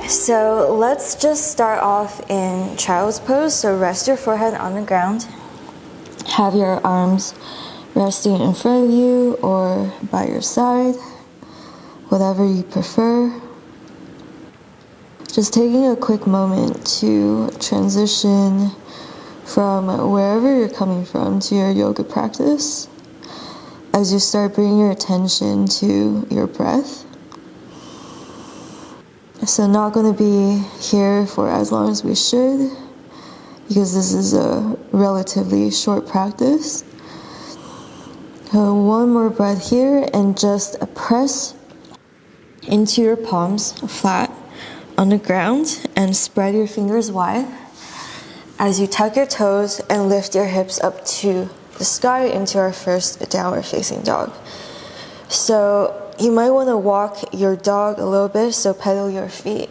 So let's just start off in child's pose. So rest your forehead on the ground. Have your arms resting in front of you or by your side, whatever you prefer. Just taking a quick moment to transition from wherever you're coming from to your yoga practice as you start bringing your attention to your breath. So not going to be here for as long as we should because this is a relatively short practice. One more breath here and just press into your palms flat on the ground and spread your fingers wide as you tuck your toes and lift your hips up to the sky into our first downward facing dog. So you might want to walk your dog a little bit, so pedal your feet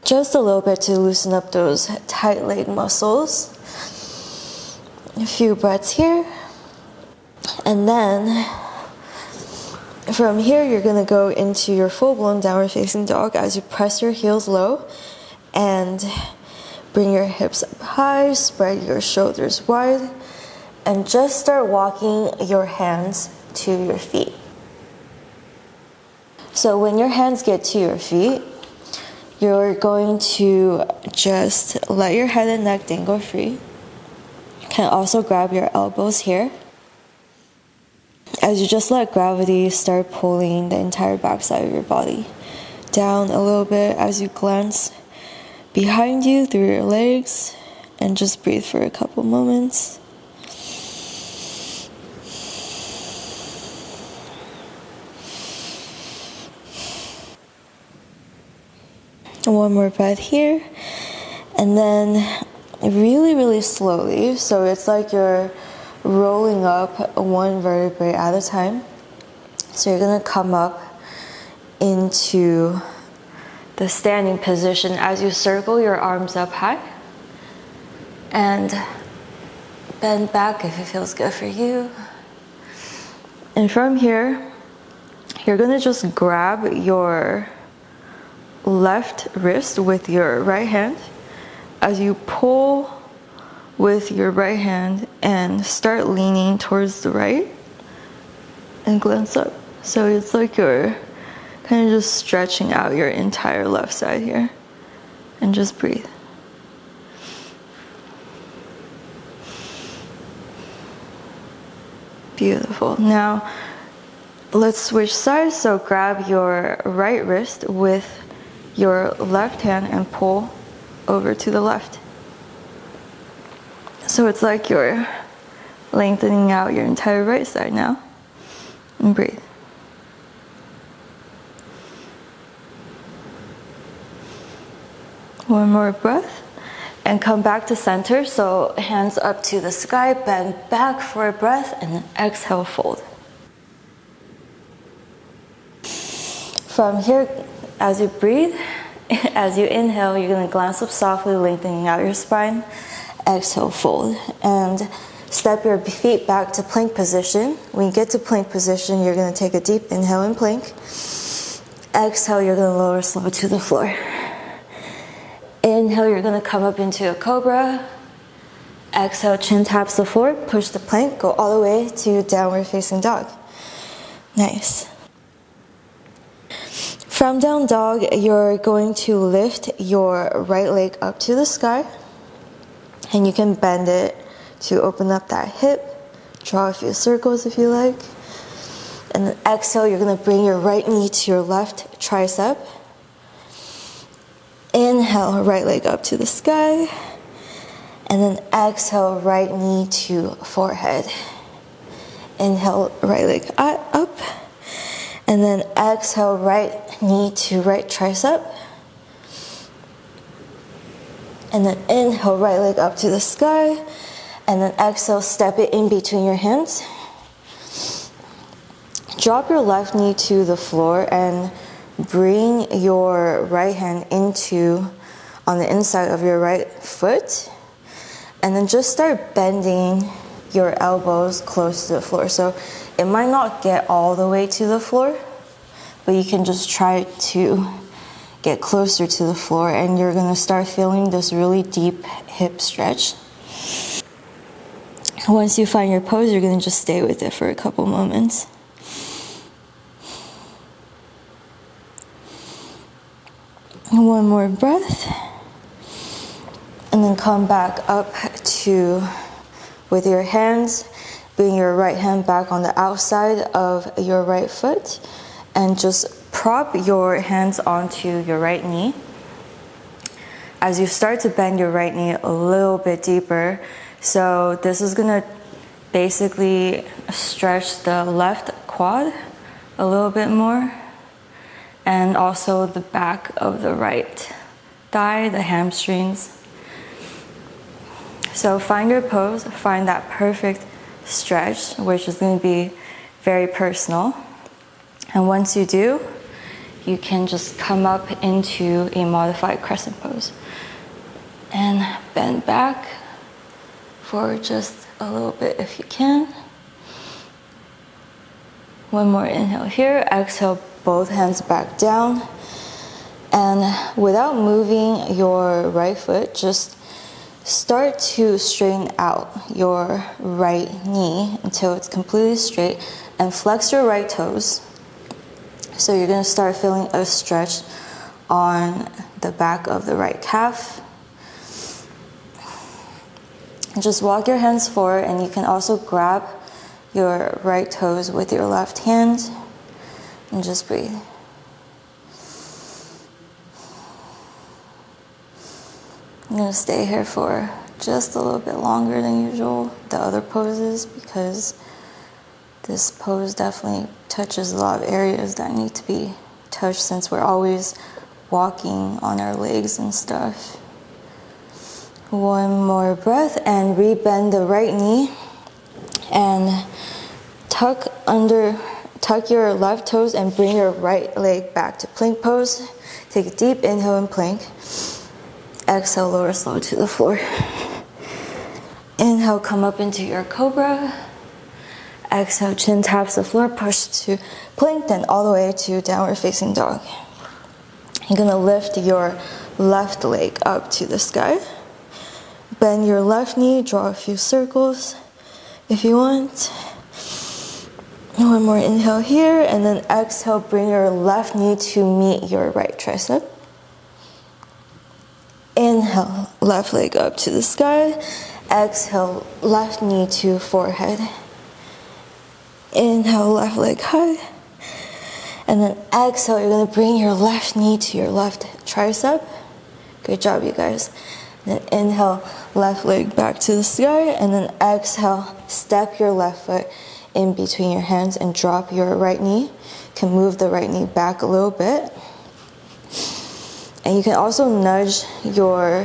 just a little bit to loosen up those tight leg muscles. A few breaths here. And then from here, you're going to go into your full-blown downward facing dog as you press your heels low and bring your hips up high, spread your shoulders wide, and just start walking your hands to your feet. So when your hands get to your feet, you're going to just let your head and neck dangle free. You can also grab your elbows here. As you just let gravity start pulling the entire backside of your body down a little bit as you glance behind you through your legs and just breathe for a couple moments. One more breath here, and then really slowly, so it's like you're rolling up one vertebrae at a time. So you're going to come up into the standing position as you circle your arms up high and bend back if it feels good for you. And from here, you're going to just grab your left wrist with your right hand as you pull with your right hand and start leaning towards the right and glance up. So it's like you're kind of just stretching out your entire left side here, and just breathe. Beautiful. Now let's switch sides. So grab your right wrist with your left hand and pull over to the left. So it's like you're lengthening out your entire right side now. And breathe. One more breath. And come back to center. So hands up to the sky, bend back for a breath, and then exhale, fold. From here, as you breathe, as you inhale, you're going to glance up softly, lengthening out your spine. Exhale, fold, and step your feet back to plank position. When you get to plank position, you're going to take a deep inhale in plank. Exhale, you're going to lower slow to the floor. Inhale, you're going to come up into a cobra. Exhale, chin taps the floor, push the plank, go all the way to downward facing dog. Nice. From down dog, you're going to lift your right leg up to the sky, and you can bend it to open up that hip. Draw a few circles if you like. And then exhale, you're going to bring your right knee to your left tricep. Inhale, right leg up to the sky. And then exhale, right knee to forehead. Inhale, right leg up. And then exhale, right knee to right tricep. And then inhale, right leg up to the sky. And then exhale, step it in between your hands. Drop your left knee to the floor and bring your right hand on the inside of your right foot. And then just start bending your elbows close to the floor. So it might not get all the way to the floor, but you can just try to get closer to the floor, and you're gonna start feeling this really deep hip stretch. Once you find your pose, you're gonna just stay with it for a couple moments. One more breath, and then come back up to, with your hands, bring your right hand back on the outside of your right foot, and just prop your hands onto your right knee. As you start to bend your right knee a little bit deeper, so this is gonna basically stretch the left quad a little bit more, and also the back of the right thigh, the hamstrings. So find your pose, find that perfect stretch, which is going to be very personal. And once you do, you can just come up into a modified crescent pose and bend back for just a little bit if you can. One more inhale here, exhale, both hands back down. And without moving your right foot, just start to straighten out your right knee until it's completely straight, and flex your right toes. So you're gonna start feeling a stretch on the back of the right calf. And just walk your hands forward, and you can also grab your right toes with your left hand and just breathe. I'm gonna stay here for just a little bit longer than usual, the other poses, because this pose definitely touches a lot of areas that need to be touched since we're always walking on our legs and stuff. One more breath, and rebend the right knee and tuck your left toes and bring your right leg back to plank pose. Take a deep inhale in plank. Exhale, lower slow to the floor. Inhale, come up into your cobra. Exhale, chin taps the floor, push to plank, then all the way to downward facing dog. You're gonna lift your left leg up to the sky. Bend your left knee, draw a few circles if you want. One more inhale here, and then exhale, bring your left knee to meet your right tricep. Inhale, left leg up to the sky. Exhale, left knee to forehead. Inhale, left leg high. And then exhale, you're gonna bring your left knee to your left tricep. Good job, you guys. Then inhale, left leg back to the sky. And then exhale, step your left foot in between your hands and drop your right knee. You can move the right knee back a little bit. And you can also nudge your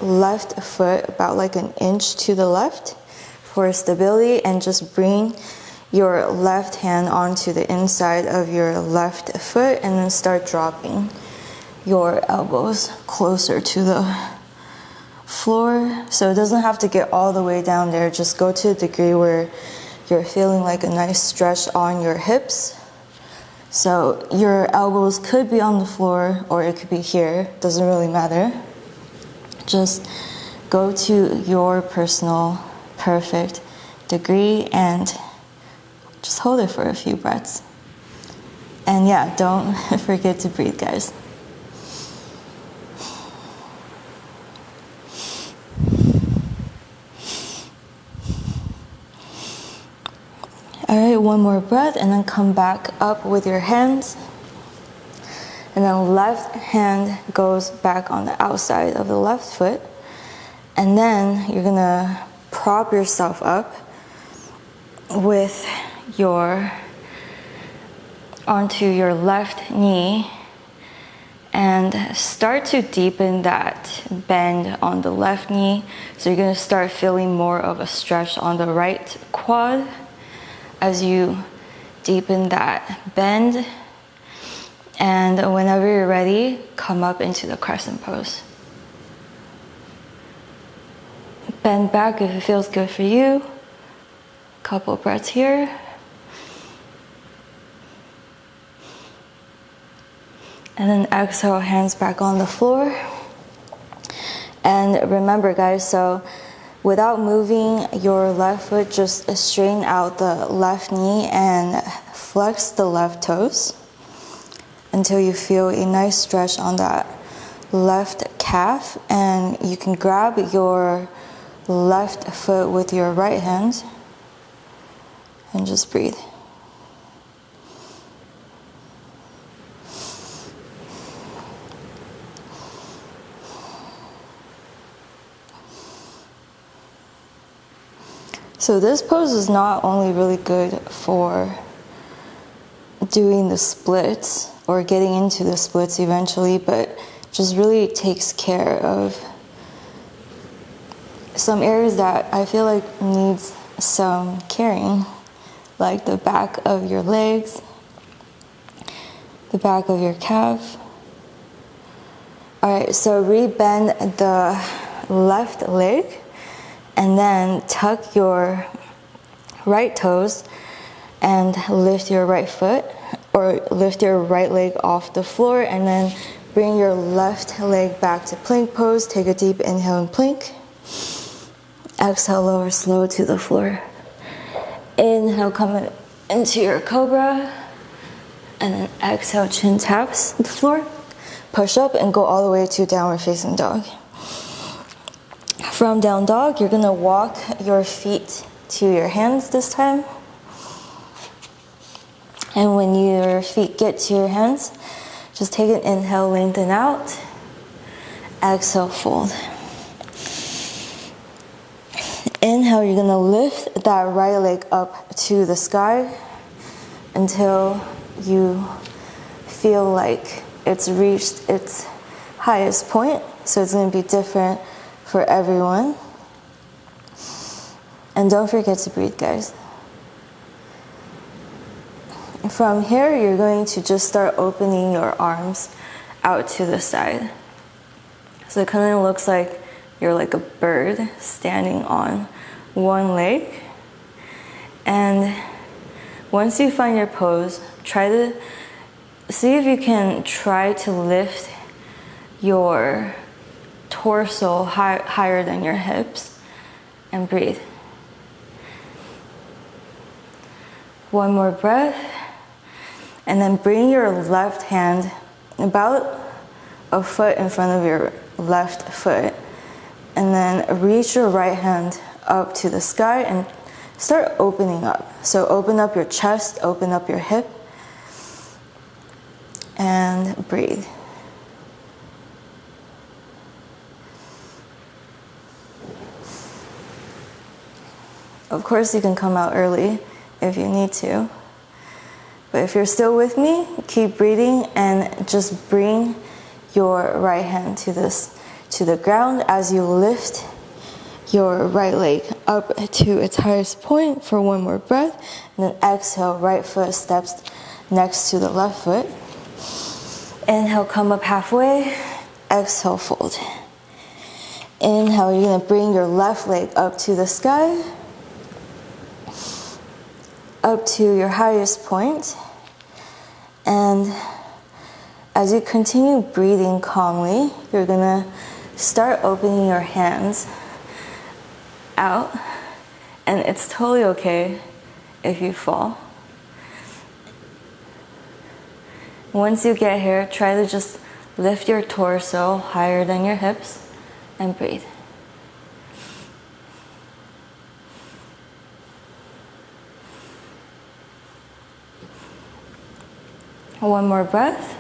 left foot about like an inch to the left for stability, and just bring your left hand onto the inside of your left foot, and then start dropping your elbows closer to the floor. So it doesn't have to get all the way down there, just go to a degree where you're feeling like a nice stretch on your hips. So your elbows could be on the floor or it could be here, doesn't really matter. Just go to your personal perfect degree and just hold it for a few breaths. And yeah, don't forget to breathe, guys. All right, one more breath, and then come back up with your hands. And then left hand goes back on the outside of the left foot. And then you're gonna prop yourself up with onto your left knee, and start to deepen that bend on the left knee. So you're gonna start feeling more of a stretch on the right quad as you deepen that bend. And whenever you're ready, come up into the crescent pose. Bend back if it feels good for you. Couple breaths here. And then exhale, hands back on the floor. And remember guys, so without moving your left foot, just straighten out the left knee and flex the left toes until you feel a nice stretch on that left calf. And you can grab your left foot with your right hand and just breathe. So this pose is not only really good for doing the splits or getting into the splits eventually, but just really takes care of some areas that I feel like needs some caring, like the back of your legs, the back of your calf. All right, so rebend the left leg and then tuck your right toes and lift your right foot or lift your right leg off the floor, and then bring your left leg back to plank pose. Take a deep inhale in plank. Exhale, lower slow to the floor. Inhale, come into your cobra, and then exhale, chin taps the floor. Push up and go all the way to downward facing dog. From down dog, you're gonna walk your feet to your hands this time. And when your feet get to your hands, just take an inhale, lengthen out. Exhale, fold. Inhale, you're gonna lift that right leg up to the sky until you feel like it's reached its highest point. So it's gonna be different for everyone. And don't forget to breathe, guys. From here, you're going to just start opening your arms out to the side. So it kind of looks like you're like a bird standing on one leg. And once you find your pose, try to see if you can try to lift your torso higher than your hips, and breathe. One more breath, and then bring your left hand about a foot in front of your left foot, and then reach your right hand up to the sky and start opening up. So open up your chest, open up your hip, and breathe. Of course, you can come out early if you need to. But if you're still with me, keep breathing and just bring your right hand to the ground as you lift your right leg up to its highest point for one more breath. And then exhale, right foot steps next to the left foot. Inhale, come up halfway. Exhale, fold. Inhale, you're gonna bring your left leg up to the sky, up to your highest point. And as you continue breathing calmly, you're gonna start opening your hands out, and it's totally okay if you fall. Once you get here, try to just lift your torso higher than your hips and breathe. One more breath,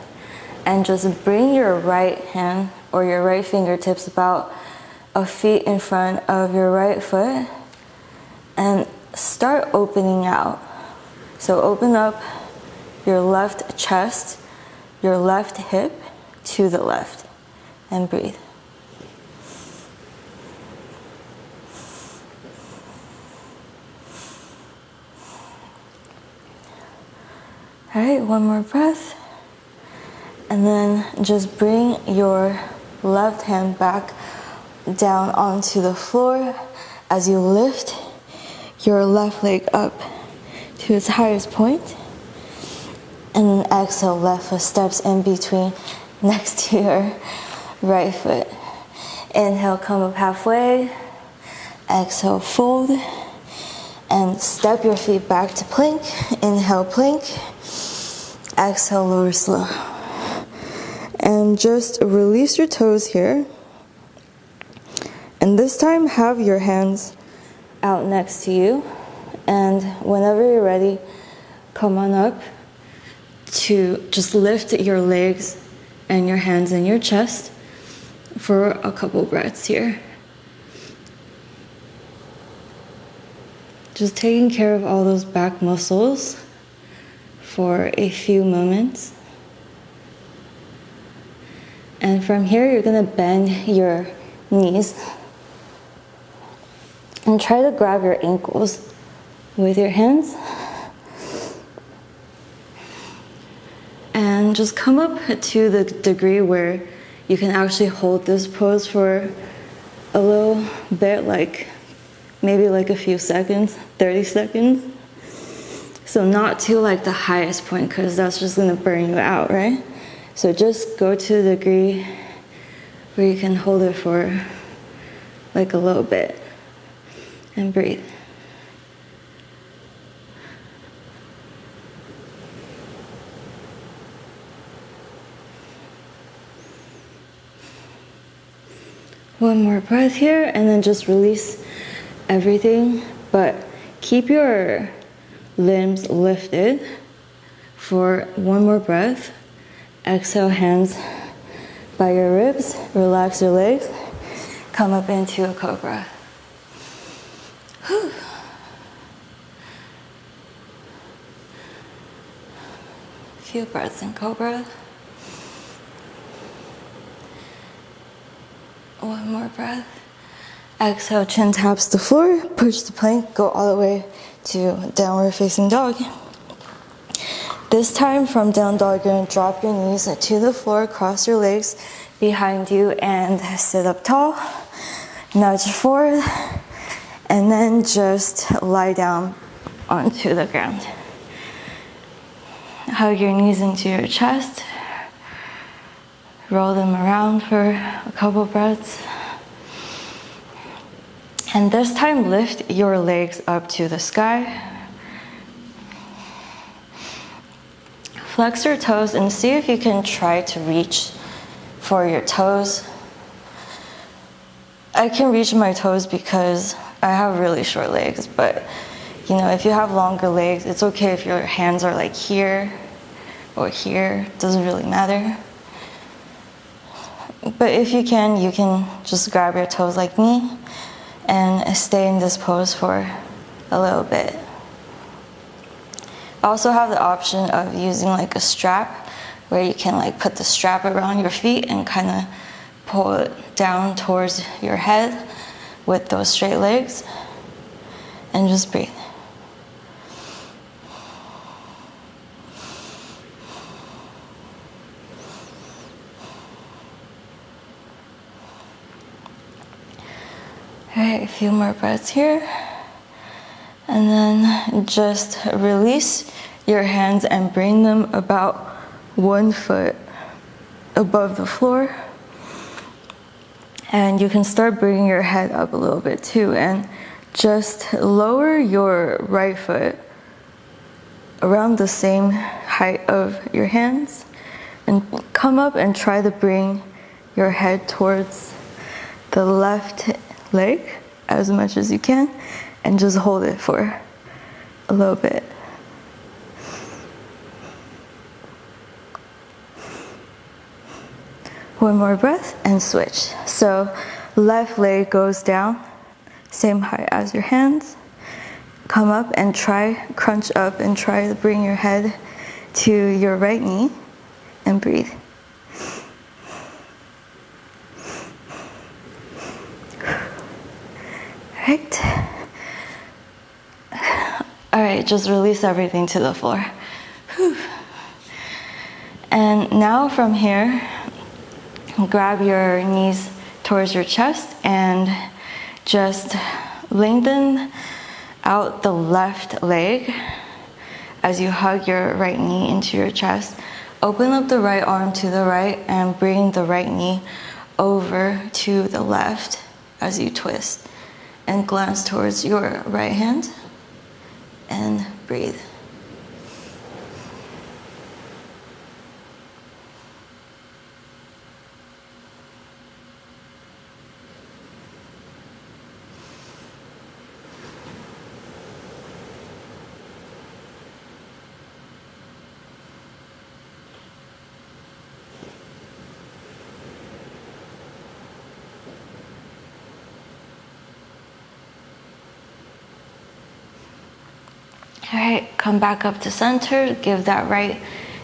and just bring your right hand or your right fingertips about a feet in front of your right foot and start opening out. So open up your left chest, your left hip to the left, and breathe. All right, one more breath. And then just bring your left hand back down onto the floor as you lift your left leg up to its highest point. And then exhale, left foot steps in between next to your right foot. Inhale, come up halfway. Exhale, fold. And step your feet back to plank. Inhale, plank. Exhale, lower slow. And just release your toes here. And this time, have your hands out next to you. And whenever you're ready, come on up to just lift your legs and your hands in your chest for a couple breaths here. Just taking care of all those back muscles for a few moments. And from here, you're gonna bend your knees and try to grab your ankles with your hands. And just come up to the degree where you can actually hold this pose for a little bit, like maybe like a few seconds, 30 seconds. So not to like the highest point, because that's just gonna burn you out, right? So just go to the degree where you can hold it for like a little bit and breathe. One more breath here, and then just release everything, but keep your limbs lifted for one more breath. Exhale, hands by your ribs, relax your legs, come up into a cobra. Whew. A few breaths in cobra. One more breath. Exhale, chin taps the floor, push the plank, go all the way to downward facing dog. This time from down dog, you're gonna drop your knees to the floor, cross your legs behind you, and sit up tall. Nudge forward, and then just lie down onto the ground. Hug your knees into your chest. Roll them around for a couple breaths. And this time, lift your legs up to the sky. Flex your toes and see if you can try to reach for your toes. I can reach my toes because I have really short legs, but you know, if you have longer legs, it's okay if your hands are like here or here, it doesn't really matter. But if you can just grab your toes like me and stay in this pose for a little bit. I also have the option of using like a strap where you can like put the strap around your feet and kind of pull it down towards your head with those straight legs, and just breathe. All right, a few more breaths here. And then just release your hands and bring them about 1 foot above the floor. And you can start bringing your head up a little bit too, and just lower your right foot around the same height of your hands, and come up and try to bring your head towards the left leg as much as you can, and just hold it for a little bit. One more breath and switch. So left leg goes down, same height as your hands. Come up and crunch up and try to bring your head to your right knee and breathe. Right. All right, just release everything to the floor. Whew. And now from here, grab your knees towards your chest and just lengthen out the left leg as you hug your right knee into your chest. Open up the right arm to the right and bring the right knee over to the left as you twist. And glance towards your right hand and breathe. All right, come back up to center. Give that right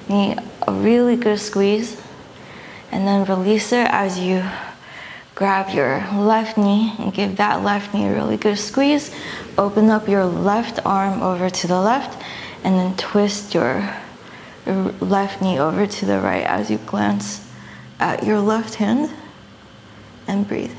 knee a really good squeeze. And then release it as you grab your left knee and give that left knee a really good squeeze. Open up your left arm over to the left and then twist your left knee over to the right as you glance at your left hand and breathe.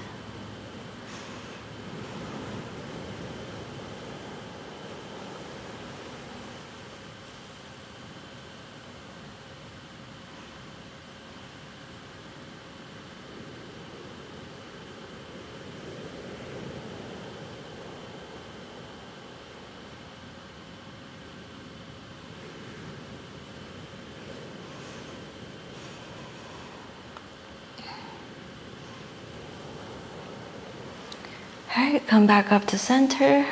All right, come back up to center.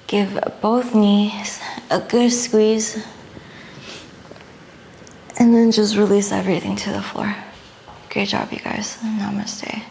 Give both knees a good squeeze. And then just release everything to the floor. Great job, you guys. Namaste.